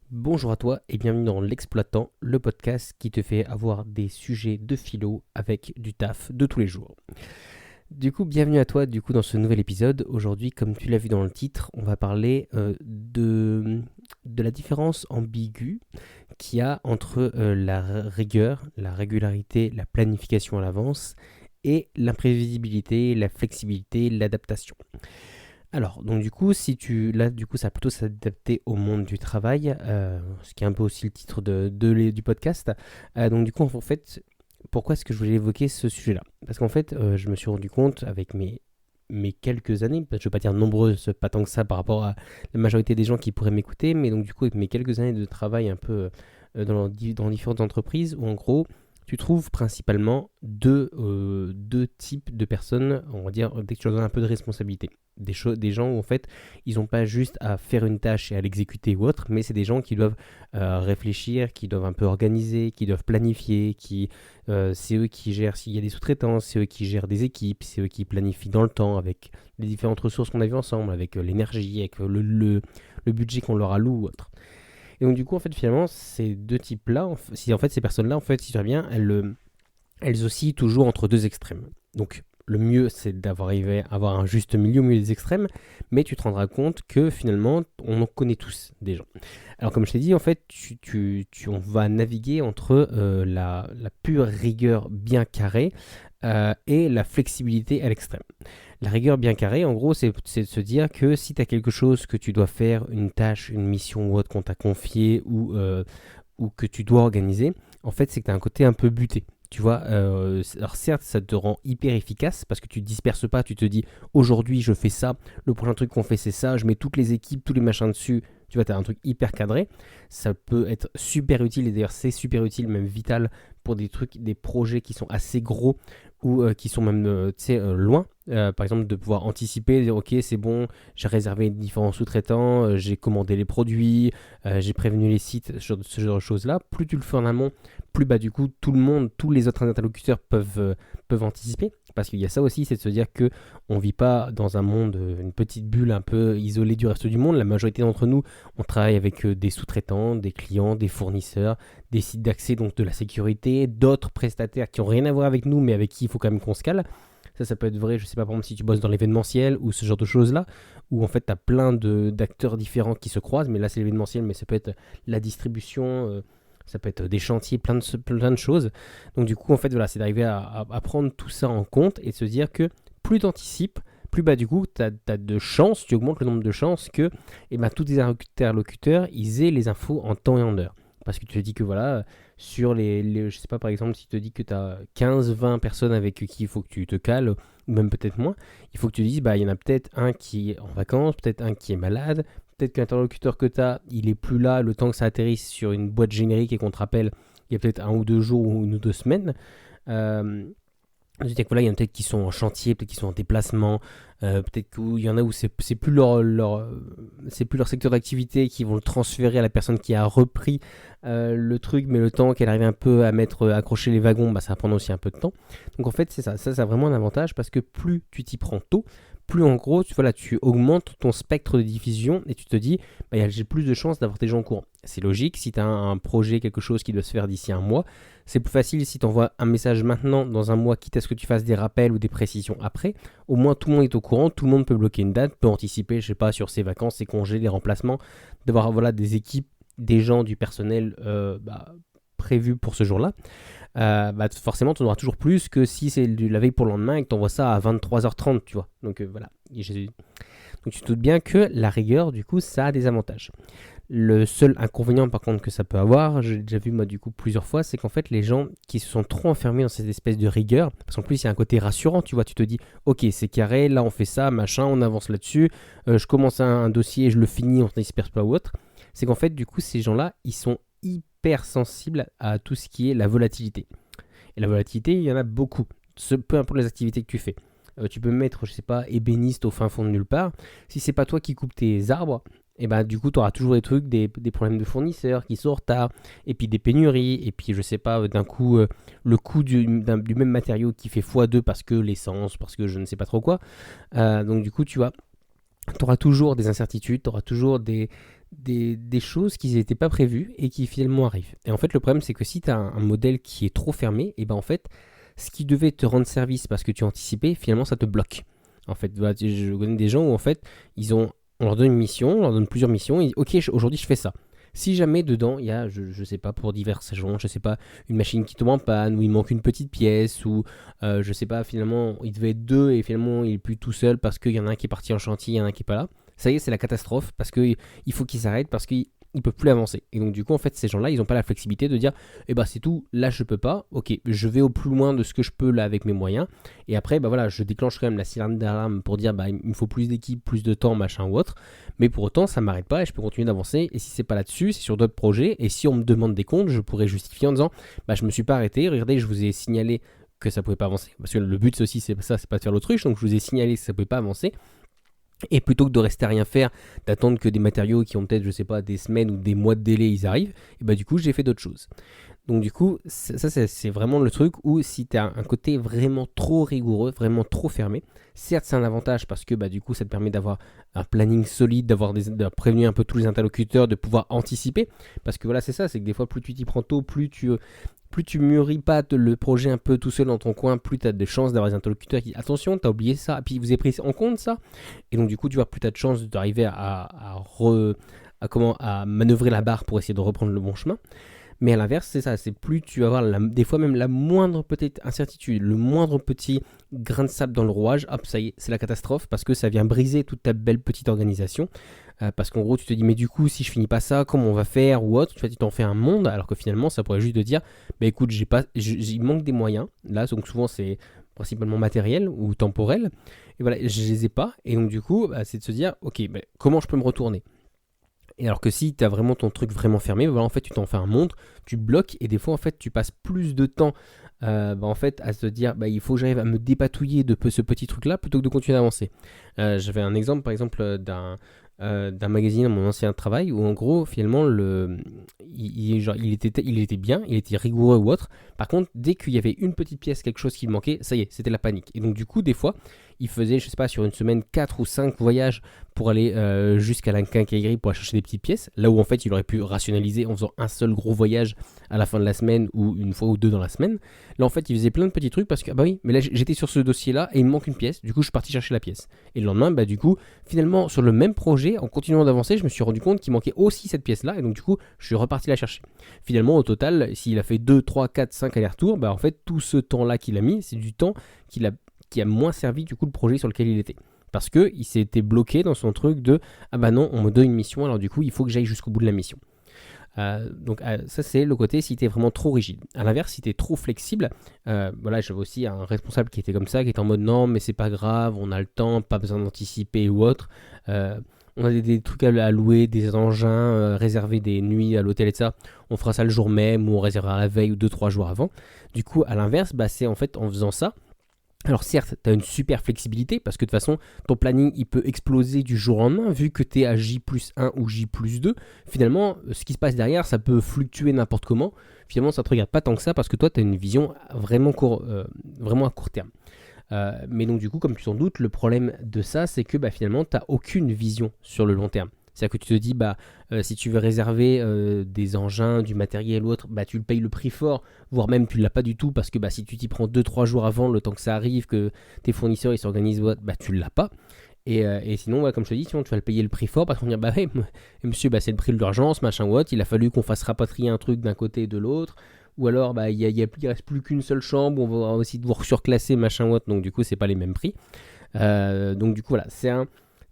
Bonjour à toi et bienvenue dans L'Exploitant, le podcast qui te fait avoir des sujets de philo avec du taf de tous les jours. Du coup, bienvenue à toi dans ce nouvel épisode. Aujourd'hui, comme tu l'as vu dans le titre, on va parler de la différence ambiguë qu'il y a entre la rigueur, la régularité, la planification à l'avance et l'imprévisibilité, la flexibilité, l'adaptation. Alors, donc du coup, ça va plutôt s'adapter au monde du travail, ce qui est un peu aussi le titre du podcast. Donc du coup, en fait, pourquoi est-ce que je voulais évoquer ce sujet-là? Parce qu'en fait, je me suis rendu compte avec mes quelques années, je ne vais pas dire nombreuses, pas tant que ça par rapport à la majorité des gens qui pourraient m'écouter, mais donc du coup, avec mes quelques années de travail un peu dans différentes entreprises, où en gros, tu trouves principalement deux types de personnes, on va dire, dès que tu leur donnes un peu de responsabilité. Des gens où en fait, ils n'ont pas juste à faire une tâche et à l'exécuter ou autre, mais c'est des gens qui doivent réfléchir, qui doivent un peu organiser, qui doivent planifier, c'est eux qui gèrent s'il y a des sous-traitants, c'est eux qui gèrent des équipes, c'est eux qui planifient dans le temps avec les différentes ressources qu'on a vues ensemble, avec l'énergie, avec le budget qu'on leur alloue ou autre. Et donc du coup, en fait, finalement, ces deux types-là, si en fait ces personnes-là, en fait, si tu reviens, elles oscillent toujours entre deux extrêmes. Donc le mieux, c'est d'avoir arrivé à avoir un juste milieu au milieu des extrêmes, mais tu te rendras compte que finalement, on en connaît tous des gens. Alors comme je t'ai dit, en fait, on va naviguer entre la pure rigueur bien carrée et la flexibilité à l'extrême. La rigueur bien carrée, en gros, c'est de se dire que si tu as quelque chose que tu dois faire, une tâche, une mission ou autre qu'on t'a confié ou que tu dois organiser, en fait, c'est que tu as un côté un peu buté. Tu vois, alors certes, ça te rend hyper efficace parce que tu ne disperses pas, tu te dis aujourd'hui je fais ça, le prochain truc qu'on fait c'est ça, je mets toutes les équipes, tous les machins dessus, tu vois, tu as un truc hyper cadré. Ça peut être super utile et d'ailleurs c'est super utile, même vital pour des trucs, des projets qui sont assez gros ou qui sont même loin. Par exemple, de pouvoir anticiper, dire ok, c'est bon, j'ai réservé différents sous-traitants, j'ai commandé les produits, j'ai prévenu les sites, ce genre de choses-là. Plus tu le fais en amont, plus bah, du coup, tout le monde, tous les autres interlocuteurs peuvent anticiper. Parce qu'il y a ça aussi, c'est de se dire que on vit pas dans un monde, une petite bulle un peu isolée du reste du monde. La majorité d'entre nous, on travaille avec des sous-traitants, des clients, des fournisseurs, des sites d'accès, donc de la sécurité, d'autres prestataires qui ont rien à voir avec nous, mais avec qui il faut quand même qu'on se cale. Ça peut être vrai, je sais pas, par exemple, si tu bosses dans l'événementiel ou ce genre de choses-là, où en fait, tu as plein d'acteurs différents qui se croisent, mais là, c'est l'événementiel, mais ça peut être la distribution, ça peut être des chantiers, plein de choses. Donc, du coup, en fait, voilà, c'est d'arriver à prendre tout ça en compte et de se dire que plus tu anticipes, plus bah, du coup, tu as de chances, tu augmentes le nombre de chances que tous tes interlocuteurs, ils aient les infos en temps et en heure. Parce que tu te dis que voilà, sur je sais pas, par exemple, si tu te dis que tu as 15-20 personnes avec qui il faut que tu te cales, ou même peut-être moins, il faut que tu te dises, bah, il y en a peut-être un qui est en vacances, peut-être un qui est malade, peut-être qu'un interlocuteur que tu as, il est plus là le temps que ça atterrisse sur une boîte générique et qu'on te rappelle, il y a peut-être 1 ou 2 jours ou 1 ou 2 semaines. C'est-à-dire que voilà, il y en a peut-être qui sont en chantier, peut-être qui sont en déplacement, peut-être qu'il y en a où c'est plus c'est plus leur secteur d'activité, qui vont le transférer à la personne qui a repris le truc, mais le temps qu'elle arrive un peu à mettre accrocher les wagons, bah, ça va prendre aussi un peu de temps. Donc en fait, c'est ça a vraiment un avantage parce que plus tu t'y prends tôt, plus en gros, tu augmentes ton spectre de diffusion et tu te dis, bah, j'ai plus de chances d'avoir tes gens au courant. C'est logique, si tu as un projet, quelque chose qui doit se faire d'ici un mois, c'est plus facile si tu envoies un message maintenant, dans un mois, quitte à ce que tu fasses des rappels ou des précisions après. Au moins, tout le monde est au courant, tout le monde peut bloquer une date, peut anticiper, je sais pas, sur ses vacances, ses congés, les remplacements, d'avoir voilà, des équipes, des gens, du personnel prévus pour ce jour-là. Forcément, tu en auras toujours plus que si c'est la veille pour le lendemain et que tu envoies ça à 23h30, tu vois. Donc voilà. Donc tu te doutes bien que la rigueur, du coup, ça a des avantages. Le seul inconvénient par contre que ça peut avoir, j'ai déjà vu moi du coup plusieurs fois, c'est qu'en fait les gens qui se sont trop enfermés dans cette espèce de rigueur, parce qu'en plus il y a un côté rassurant, tu vois, tu te dis ok c'est carré, là on fait ça, machin, on avance là-dessus, je commence un dossier, je le finis, on ne disperse pas ou autre, c'est qu'en fait du coup ces gens-là, ils sont hyper sensibles à tout ce qui est la volatilité. Et la volatilité, il y en a beaucoup, peu importe les activités que tu fais. Tu peux me mettre, je sais pas, ébéniste au fin fond de nulle part. Si c'est pas toi qui coupes tes arbres, et bah du coup tu auras toujours des trucs, des problèmes de fournisseurs qui sont en retard, et puis des pénuries, et puis je sais pas, d'un coup le coût du même matériau qui fait x2 parce que l'essence, parce que je ne sais pas trop quoi. Donc du coup tu auras toujours des incertitudes, tu auras toujours des choses qui n'étaient pas prévues et qui finalement arrivent. Et en fait, le problème, c'est que si tu as un modèle qui est trop fermé, et ben en fait, ce qui devait te rendre service parce que tu anticipais, finalement, ça te bloque. En fait, voilà, je connais des gens où en fait, on leur donne une mission, on leur donne plusieurs missions, et ok, aujourd'hui je fais ça. Si jamais dedans il y a, je sais pas, pour diverses raisons, je sais pas, une machine qui tombe en panne, ou il manque une petite pièce, ou je sais pas, finalement il devait être deux et finalement il est plus tout seul parce qu'il y en a un qui est parti en chantier, il y en a un qui est pas là. Ça y est, c'est la catastrophe parce qu'il faut qu'ils s'arrêtent parce qu'ils ne peuvent plus avancer. Et donc du coup, en fait, ces gens-là, ils n'ont pas la flexibilité de dire, eh ben c'est tout, là je peux pas, ok, je vais au plus loin de ce que je peux là avec mes moyens. Et après, bah voilà, je déclenche quand même la sirène d'alarme pour dire, bah il me faut plus d'équipe, plus de temps, machin ou autre. Mais pour autant, ça m'arrête pas et je peux continuer d'avancer. Et si c'est pas là-dessus, c'est sur d'autres projets. Et si on me demande des comptes, je pourrais justifier en disant, bah je me suis pas arrêté. Regardez, je vous ai signalé que ça pouvait pas avancer. Parce que le but aussi, c'est ça, c'est pas de faire l'autruche. Donc je vous ai signalé que ça pouvait pas avancer. Et plutôt que de rester à rien faire, d'attendre que des matériaux qui ont peut-être, je sais pas, des semaines ou des mois de délai, ils arrivent, et bah du coup, j'ai fait d'autres choses. Donc du coup, ça c'est vraiment le truc où si tu as un côté vraiment trop rigoureux, vraiment trop fermé, certes c'est un avantage parce que bah, du coup ça te permet d'avoir un planning solide, de prévenir un peu tous les interlocuteurs, de pouvoir anticiper. Parce que voilà, c'est ça, c'est que des fois plus tu t'y prends tôt, plus tu mûris pas le projet un peu tout seul dans ton coin, plus tu as de chances d'avoir des interlocuteurs qui disent attention, tu as oublié ça, et puis vous avez pris en compte ça. Et donc du coup, tu vois, plus tu as de chances d'arriver à manœuvrer la barre pour essayer de reprendre le bon chemin. Mais à l'inverse, c'est ça, c'est plus tu vas avoir des fois même la moindre petite incertitude, le moindre petit grain de sable dans le rouage, hop, ça y est, c'est la catastrophe parce que ça vient briser toute ta belle petite organisation. Parce qu'en gros, tu te dis, mais du coup, si je finis pas ça, comment on va faire ou autre, tu t'en fais un monde, alors que finalement, ça pourrait juste te dire, bah écoute, il manque des moyens. Là, donc souvent, c'est principalement matériel ou temporel. Et voilà, je les ai pas. Et donc, du coup, bah, c'est de se dire, ok, bah, comment je peux me retourner. Et alors que si tu as vraiment ton truc vraiment fermé, bah en fait tu t'en fais un monde, tu bloques et des fois en fait tu passes plus de temps en fait à se dire il faut que j'arrive à me dépatouiller de ce petit truc là plutôt que de continuer à avancer. J'avais un exemple par exemple d'un magazine à mon ancien travail où en gros finalement il était bien, il était rigoureux ou autre. Par contre dès qu'il y avait une petite pièce, quelque chose qui manquait, ça y est, c'était la panique. Et donc du coup des fois il faisait je sais pas sur une semaine 4 ou 5 voyages pour aller jusqu'à la quincaillerie pour aller chercher des petites pièces, là où en fait il aurait pu rationaliser en faisant un seul gros voyage à la fin de la semaine ou une fois ou deux dans la semaine. Là en fait il faisait plein de petits trucs parce que bah oui, mais là j'étais sur ce dossier là et il me manque une pièce, du coup je suis parti chercher la pièce. Et le lendemain du coup finalement sur le même projet, en continuant d'avancer, je me suis rendu compte qu'il manquait aussi cette pièce là et donc du coup je suis reparti la chercher. Finalement au total, s'il a fait 2, 3, 4, 5 allers-retours, en fait tout ce temps là qu'il a mis, c'est du temps qui a moins servi du coup le projet sur lequel il était. Parce qu'il s'était bloqué dans son truc de ah bah non, on me donne une mission, alors du coup il faut que j'aille jusqu'au bout de la mission. Donc ça c'est le côté si t'es vraiment trop rigide. À l'inverse, si t'es trop flexible, voilà, j'avais aussi un responsable qui était comme ça, qui était en mode non mais c'est pas grave, on a le temps, pas besoin d'anticiper ou autre. On a des trucs à louer, des engins, réserver des nuits à l'hôtel et ça. On fera ça le jour même ou on réservera la veille ou 2-3 jours avant. Du coup à l'inverse, c'est en fait en faisant ça. Alors certes, tu as une super flexibilité parce que de toute façon, ton planning il peut exploser du jour au lendemain vu que tu es à J+1 ou J+2. Finalement, ce qui se passe derrière, ça peut fluctuer n'importe comment. Finalement, ça ne te regarde pas tant que ça parce que toi, tu as une vision vraiment à court terme. Mais donc du coup, comme tu t'en doutes, le problème de ça, c'est que finalement, tu n'as aucune vision sur le long terme. C'est-à-dire que tu te dis, si tu veux réserver des engins, du matériel ou autre, tu le payes le prix fort, voire même tu ne l'as pas du tout, parce que si tu t'y prends 2-3 jours avant, le temps que ça arrive, que tes fournisseurs ils s'organisent, tu ne l'as pas. Et sinon, comme je te dis, sinon tu vas le payer le prix fort, parce qu'on va dire, monsieur, c'est le prix de l'urgence, machin ou autre, il a fallu qu'on fasse rapatrier un truc d'un côté et de l'autre. Ou alors, il reste plus qu'une seule chambre, on va aussi devoir surclasser, machin ou autre, donc du coup, c'est pas les mêmes prix. Donc du coup, voilà,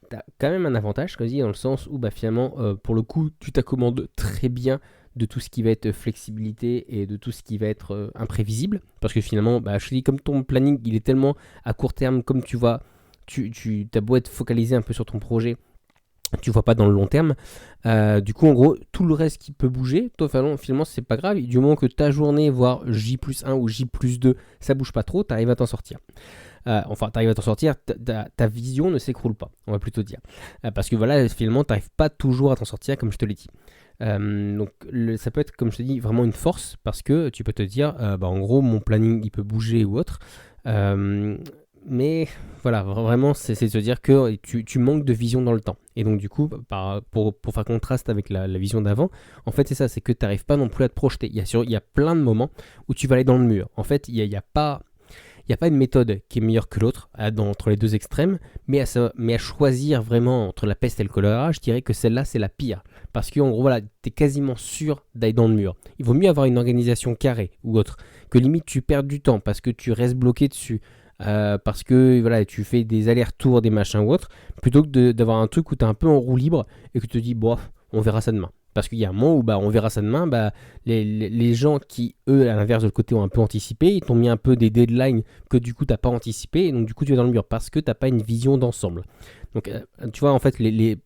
t'as quand même un avantage, comme je dis, dans le sens où finalement, pour le coup, tu t'accommodes très bien de tout ce qui va être flexibilité et de tout ce qui va être imprévisible. Parce que finalement, je te dis, comme ton planning, il est tellement à court terme, comme tu vois, tu as beau être focalisé un peu sur ton projet, tu vois pas dans le long terme. Du coup, en gros, tout le reste qui peut bouger, toi, finalement, c'est pas grave. Du moment que ta journée, voire J+1 ou J+2, ça bouge pas trop, t'arrives à t'en sortir. T'arrives à t'en sortir, ta vision ne s'écroule pas, on va plutôt dire. Parce que voilà, finalement, t'arrives pas toujours à t'en sortir, comme je te l'ai dit. Donc ça peut être, comme je te dis, vraiment une force, parce que tu peux te dire, en gros, mon planning, il peut bouger ou autre. Mais voilà, vraiment, c'est de se dire que tu manques de vision dans le temps. Et donc du coup, pour faire contraste avec la vision d'avant, en fait c'est ça, c'est que tu n'arrives pas non plus à te projeter. Il y a plein de moments où tu vas aller dans le mur. En fait, il n'y a pas... Il n'y a pas une méthode qui est meilleure que l'autre entre les deux extrêmes, mais à choisir vraiment entre la peste et le choléra, je dirais que celle-là, c'est la pire. Parce que, en gros, voilà, tu es quasiment sûr d'aller dans le mur. Il vaut mieux avoir une organisation carrée ou autre, que limite tu perds du temps parce que tu restes bloqué dessus, parce que voilà, tu fais des allers-retours, des machins ou autre, plutôt que d'avoir un truc où tu es un peu en roue libre et que tu te dis, bon, on verra ça demain. Parce qu'il y a un moment où on verra ça demain, les gens qui, eux, à l'inverse de l'autre côté, ont un peu anticipé, ils t'ont mis un peu des deadlines que du coup, tu n'as pas anticipé, et donc du coup, tu es dans le mur parce que tu n'as pas une vision d'ensemble. Donc, tu vois, en fait,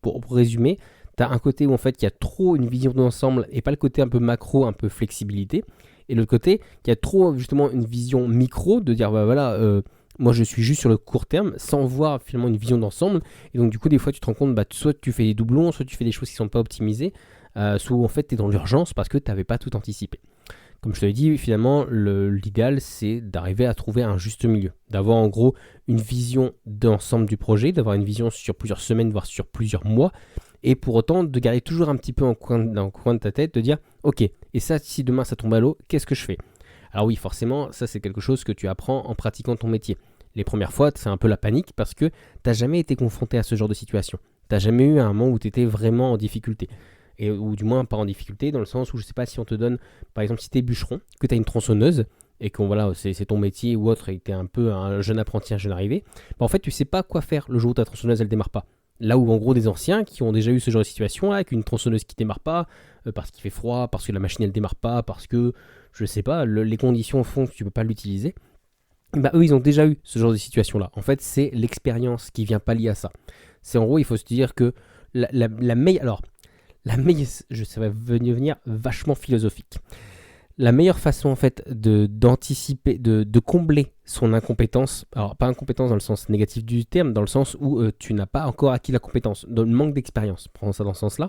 pour résumer, tu as un côté où en fait, il y a trop une vision d'ensemble et pas le côté un peu macro, un peu flexibilité. Et l'autre côté, il y a trop justement une vision micro de dire, moi je suis juste sur le court terme sans voir finalement une vision d'ensemble. Et donc, du coup, des fois, tu te rends compte, soit tu fais des doublons, soit tu fais des choses qui ne sont pas optimisées. Soit en fait tu es dans l'urgence parce que tu n'avais pas tout anticipé. Comme je te l'ai dit, finalement, l'idéal c'est d'arriver à trouver un juste milieu, d'avoir en gros une vision d'ensemble du projet, d'avoir une vision sur plusieurs semaines, voire sur plusieurs mois, et pour autant de garder toujours un petit peu dans le coin de ta tête, de dire ok, et ça si demain ça tombe à l'eau, qu'est-ce que je fais? Alors oui, forcément, ça c'est quelque chose que tu apprends en pratiquant ton métier. Les premières fois, c'est un peu la panique parce que tu n'as jamais été confronté à ce genre de situation. Tu n'as jamais eu un moment où tu étais vraiment en difficulté. Ou du moins pas en difficulté, dans le sens où je sais pas si on te donne, par exemple si tu es bûcheron, que tu as une tronçonneuse, et que voilà, c'est ton métier ou autre, et que tu es un peu un jeune apprenti, un jeune arrivé, en fait tu sais pas quoi faire le jour où ta tronçonneuse elle démarre pas. Là où en gros des anciens qui ont déjà eu ce genre de situation, avec une tronçonneuse qui démarre pas, parce qu'il fait froid, parce que la machine elle démarre pas, parce que je sais pas, les conditions font que tu peux pas l'utiliser, eux ils ont déjà eu ce genre de situation là. En fait c'est l'expérience qui vient pallier à ça. C'est en gros, il faut se dire que la meilleure... Alors, ça va venir vachement philosophique. La meilleure façon en fait d'anticiper, de combler son incompétence, alors pas incompétence dans le sens négatif du terme, dans le sens où tu n'as pas encore acquis la compétence, dans le manque d'expérience, prenons ça dans ce sens-là,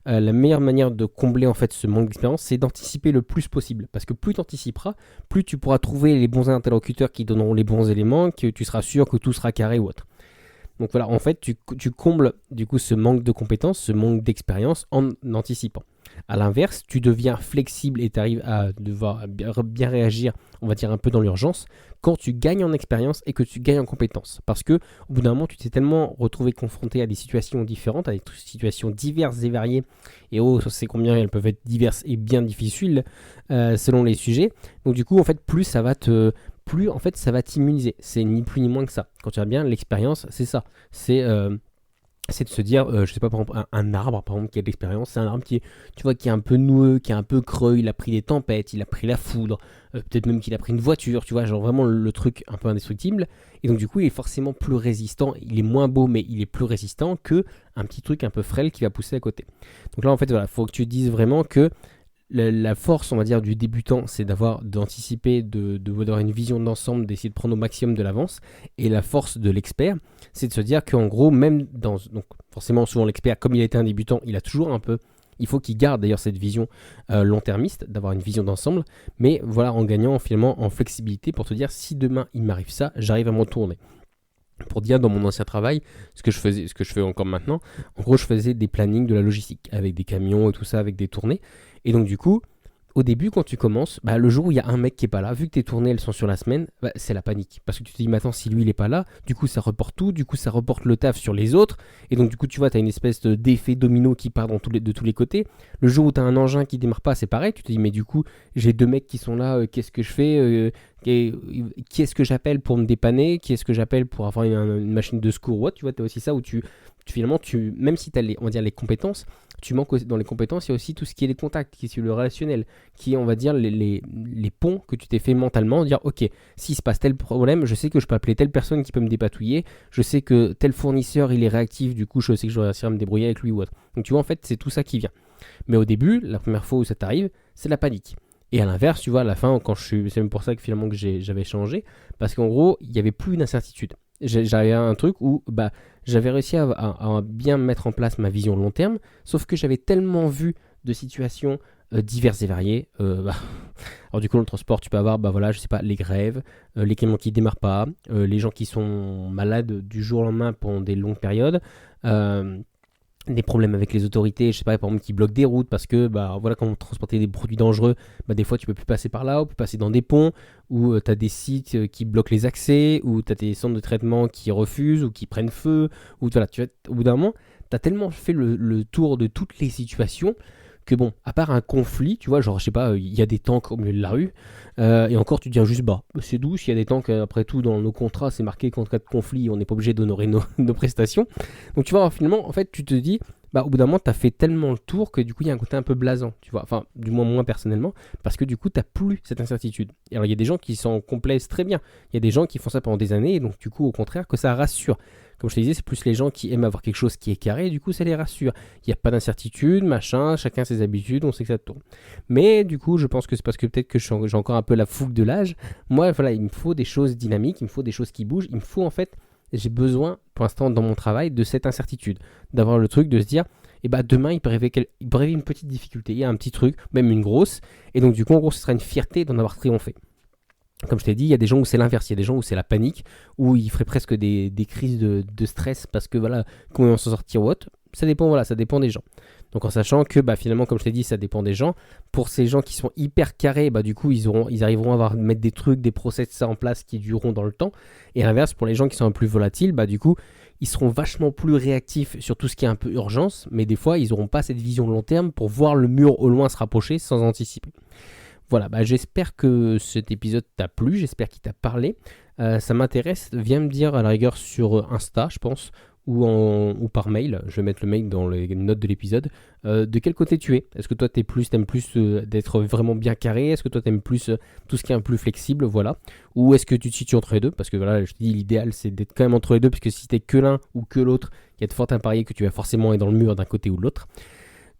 la meilleure manière de combler en fait ce manque d'expérience, c'est d'anticiper le plus possible, parce que plus tu anticiperas, plus tu pourras trouver les bons interlocuteurs qui donneront les bons éléments, que tu seras sûr que tout sera carré ou autre. Donc voilà, en fait, tu combles du coup ce manque de compétences, ce manque d'expérience en anticipant. À l'inverse, tu deviens flexible et tu arrives à devoir bien réagir, on va dire un peu dans l'urgence, quand tu gagnes en expérience et que tu gagnes en compétences. Parce que au bout d'un moment, tu t'es tellement retrouvé confronté à des situations différentes, à des situations diverses et variées, et ça c'est combien elles peuvent être diverses et bien difficiles selon les sujets. Donc du coup, en fait, plus en fait ça va t'immuniser. C'est ni plus ni moins que ça. Quand tu vas bien, l'expérience, c'est ça. C'est de se dire, je sais pas, par exemple, un arbre, par exemple, qui a de l'expérience, c'est un arbre qui est un peu noueux, qui est un peu creux, il a pris des tempêtes, il a pris la foudre, peut-être même qu'il a pris une voiture, tu vois, genre vraiment le truc un peu indestructible. Et donc du coup, il est forcément plus résistant, il est moins beau, mais il est plus résistant que un petit truc un peu frêle qui va pousser à côté. Donc là, en fait, voilà, faut que tu dises vraiment que la force, on va dire, du débutant, c'est d'anticiper, d'avoir une vision d'ensemble, d'essayer de prendre au maximum de l'avance. Et la force de l'expert, c'est de se dire qu'en gros, donc forcément, souvent l'expert, comme il a été un débutant, il a toujours un peu, il faut qu'il garde d'ailleurs cette vision long-termiste, d'avoir une vision d'ensemble, mais voilà, en gagnant finalement en flexibilité pour te dire, si demain il m'arrive ça, j'arrive à m'en tourner. Pour dire, dans mon ancien travail, ce que je fais encore maintenant, en gros, je faisais des plannings de la logistique, avec des camions et tout ça, avec des tournées. Et donc, du coup, au début, quand tu commences, le jour où il y a un mec qui est pas là, vu que tes tournées elles sont sur la semaine, c'est la panique. Parce que tu te dis, maintenant, si lui il est pas là, du coup ça reporte tout, du coup ça reporte le taf sur les autres. Et donc, du coup, tu vois, tu as une espèce d'effet domino qui part de tous les côtés. Le jour où tu as un engin qui démarre pas, c'est pareil. Tu te dis, mais du coup, j'ai deux mecs qui sont là, qu'est-ce que je fais qui est-ce que j'appelle pour me dépanner? Qui est-ce que j'appelle pour avoir une machine de secours? Tu vois, tu as aussi ça où finalement, même si tu as on va dire, les compétences, tu manques dans les compétences, il y a aussi tout ce qui est les contacts, qui est le relationnel, qui est, on va dire, les ponts que tu t'es fait mentalement, dire, ok, s'il se passe tel problème, je sais que je peux appeler telle personne qui peut me dépatouiller, je sais que tel fournisseur, il est réactif, du coup, je sais que je dois réussir à me débrouiller avec lui ou autre. Donc, tu vois, en fait, c'est tout ça qui vient. Mais au début, la première fois où ça t'arrive, c'est la panique. Et à l'inverse, tu vois, à la fin, c'est même pour ça que finalement que j'avais changé, parce qu'en gros, il n'y avait plus d'incertitude. J'avais un truc où j'avais réussi à bien mettre en place ma vision long terme, sauf que j'avais tellement vu de situations diverses et variées. Alors du coup, dans le transport, tu peux avoir, je sais pas, les grèves, les camions qui démarrent pas, les gens qui sont malades du jour au lendemain pendant des longues périodes. des problèmes avec les autorités, je sais pas, par exemple, qui bloquent des routes parce que, bah, voilà, quand on transportait des produits dangereux, bah, des fois, tu peux plus passer par là, ou plus passer dans des ponts, ou tu as des sites qui bloquent les accès, ou tu as des centres de traitement qui refusent, ou qui prennent feu, ou voilà, au bout d'un moment, tu as tellement fait le tour de toutes les situations que bon, à part un conflit, tu vois, genre, je sais pas, il y a des tanks au milieu de la rue, et encore, tu te dis juste, bah, c'est doux, s'il y a des tanks, après tout, dans nos contrats, c'est marqué qu'en cas de conflit, on n'est pas obligé d'honorer nos prestations. Donc, tu vois, finalement, en fait, tu te dis, bah, au bout d'un moment, tu as fait tellement le tour que du coup, il y a un côté un peu blasant, tu vois, enfin, du moins, moi personnellement, parce que du coup, tu plus cette incertitude. Et alors, il y a des gens qui s'en complaisent très bien, il y a des gens qui font ça pendant des années, et donc, du coup, au contraire, que ça rassure. Comme je te disais, c'est plus les gens qui aiment avoir quelque chose qui est carré, et du coup, ça les rassure. Il n'y a pas d'incertitude, machin, chacun ses habitudes, on sait que ça tourne. Mais du coup, je pense que c'est parce que peut-être que j'ai encore un peu la fougue de l'âge. Moi, voilà, il me faut des choses dynamiques, il me faut des choses qui bougent, il me faut en fait, j'ai besoin, pour l'instant, dans mon travail, de cette incertitude. D'avoir le truc de se dire, et bah demain, il peut arriver une petite difficulté, il y a un petit truc, même une grosse, et donc du coup, en gros, ce sera une fierté d'en avoir triomphé. Comme je t'ai dit, il y a des gens où c'est l'inverse, il y a des gens où c'est la panique, où ils feraient presque des crises de stress parce que voilà, comment ils vont s'en sortir ou autre. Ça dépend, voilà, ça dépend des gens. Donc en sachant que bah, finalement, comme je t'ai dit, ça dépend des gens. Pour ces gens qui sont hyper carrés, bah, du coup, ils arriveront à mettre des trucs, des process ça en place qui dureront dans le temps. Et à l'inverse, pour les gens qui sont un peu plus volatiles, bah, du coup, ils seront vachement plus réactifs sur tout ce qui est un peu urgence, mais des fois, ils n'auront pas cette vision long terme pour voir le mur au loin se rapprocher sans anticiper. Voilà, bah j'espère que cet épisode t'a plu, j'espère qu'il t'a parlé. Ça m'intéresse, viens me dire à la rigueur sur Insta, je pense, ou par mail, je vais mettre le mail dans les notes de l'épisode, de quel côté tu es. Est-ce que toi t'aimes plus d'être vraiment bien carré? Est-ce que toi t'aimes plus tout ce qui est un peu plus flexible, voilà? Ou est-ce que tu te situes entre les deux? Parce que voilà, je te dis, l'idéal c'est d'être quand même entre les deux, parce que si t'es que l'un ou que l'autre, il y a de fortes à parier que tu vas forcément être dans le mur d'un côté ou de l'autre.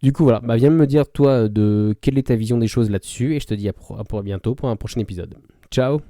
Du coup, voilà, bah, viens me dire, toi, de quelle est ta vision des choses là-dessus, et je te dis à bientôt pour un prochain épisode. Ciao!